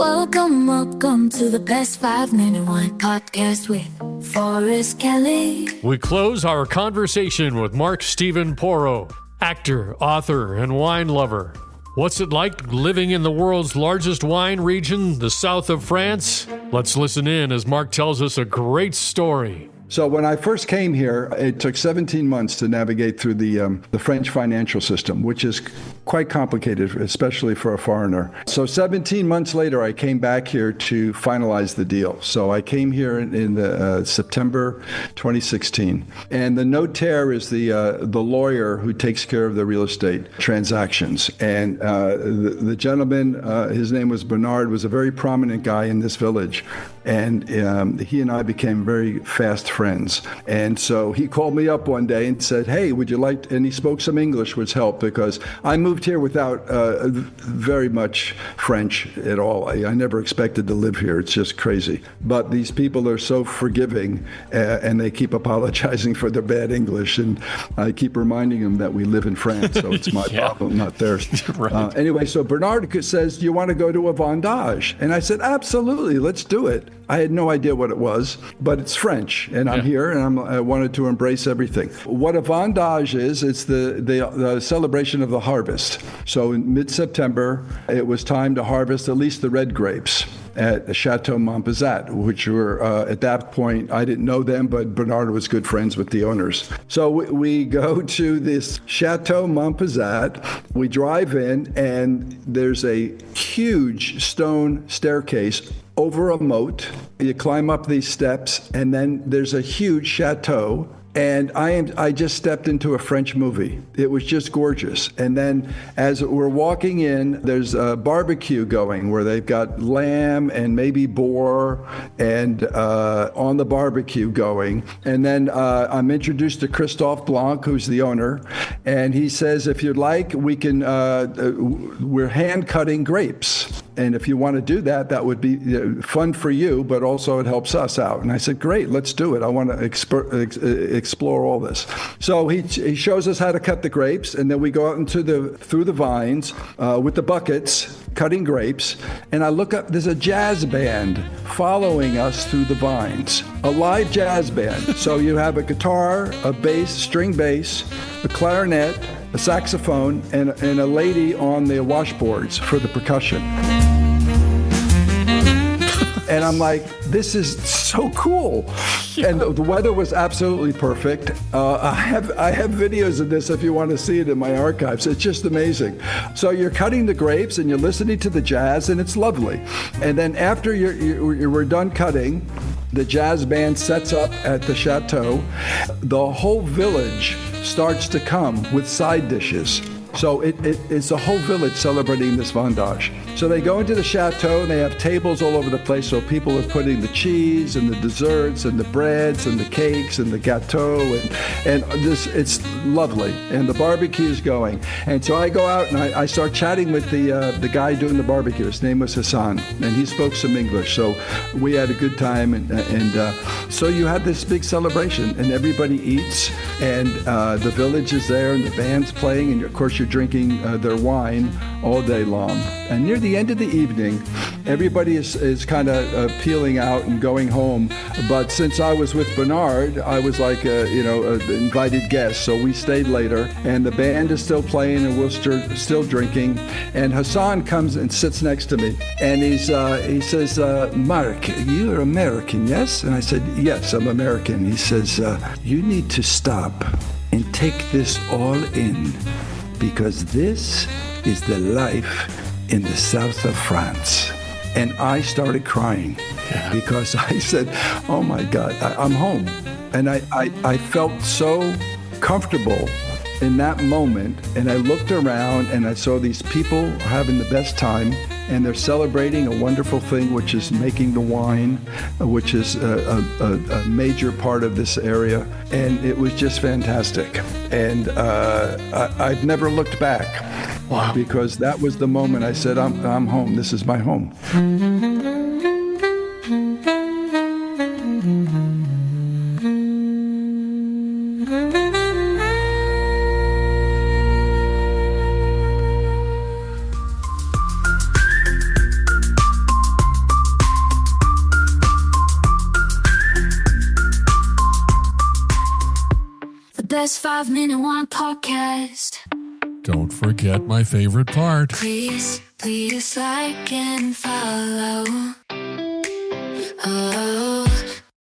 Welcome to the Best 5 Minute Wine Podcast with Forrest Kelly. We close our conversation with Mark Stephen Porro, actor, author, and wine lover. What's it like living in the world's largest wine region, the south of France? Let's listen in as Mark tells us a great story. So when I first came here, it took 17 months to navigate through the French financial system, which is quite complicated, especially for a foreigner. So 17 months later, I came back here to finalize the deal. So I came here in September 2016. And the notaire is the lawyer who takes care of the real estate transactions. And the gentleman, his name was Bernard, was a very prominent guy in this village. And he and I became very fast friends. And so he called me up one day and said, hey, would you like, and he spoke some English, which helped because I moved here without very much French at all. I never expected to live here. It's just crazy. But these people are so forgiving and they keep apologizing for their bad English. And I keep reminding them that we live in France, so it's my problem, not theirs. Right. Anyway, so Bernard says, do you want to go to a Vendange? And I said, absolutely, let's do it. I had no idea what it was, but it's French, and I'm here, and I wanted to embrace everything. What a vendange is, it's the celebration of the harvest. So in mid-September, it was time to harvest at least the red grapes at the Chateau Montpezat, which were, at that point, I didn't know them, but Bernard was good friends with the owners. So we go to this Chateau Montpezat, we drive in, and there's a huge stone staircase over a moat. You climb up these steps, and then there's a huge chateau. And I just stepped into a French movie. It was just gorgeous. And then as we're walking in, there's a barbecue going where they've got lamb and maybe boar and on the barbecue going. And then I'm introduced to Christophe Blanc, who's the owner. And he says, if you'd like, we can, we're hand cutting grapes. And if you want to do that, that would be fun for you, but also it helps us out. And I said, great, let's do it. I want to explore all this. So he shows us how to cut the grapes, and then we go out through the vines with the buckets, cutting grapes. And I look up, there's a jazz band following us through the vines, a live jazz band. So you have a guitar, a bass, string bass, a clarinet, a saxophone, and a lady on the washboards for the percussion. And I'm like, this is so cool. Yeah. And the weather was absolutely perfect. I have videos of this if you want to see it in my archives. It's just amazing. So you're cutting the grapes and you're listening to the jazz, and it's lovely. And then after we're done cutting, the jazz band sets up at the chateau. The whole village starts to come with side dishes. So it's a whole village celebrating this vendange. So they go into the chateau and they have tables all over the place. So people are putting the cheese and the desserts and the breads and the cakes and the gâteau and this, it's lovely. And the barbecue is going. And so I go out and I start chatting with the guy doing the barbecue. His name was Hassan, and he spoke some English. So we had a good time. And so you have this big celebration, and everybody eats, and the village is there, and the band's playing, and of course you're drinking their wine all day long. And near the end of the evening, everybody is kind of peeling out and going home. But since I was with Bernard, I was like an invited guest. So we stayed later, and the band is still playing, and we're still drinking. And Hassan comes and sits next to me, and he says, Mark, you're American, yes? And I said, yes, I'm American. He says, you need to stop and take this all in, because this is the life in the south of France. And I started crying because I said, oh my God, I'm home. And I felt so comfortable in that moment. And I looked around and I saw these people having the best time, and they're celebrating a wonderful thing, which is making the wine, which is a major part of this area. And it was just fantastic. And I've never looked back. Wow. Because that was the moment I said, I'm home. This is my home. best 5-minute wine podcast. Don't forget my favorite part. Please like and follow.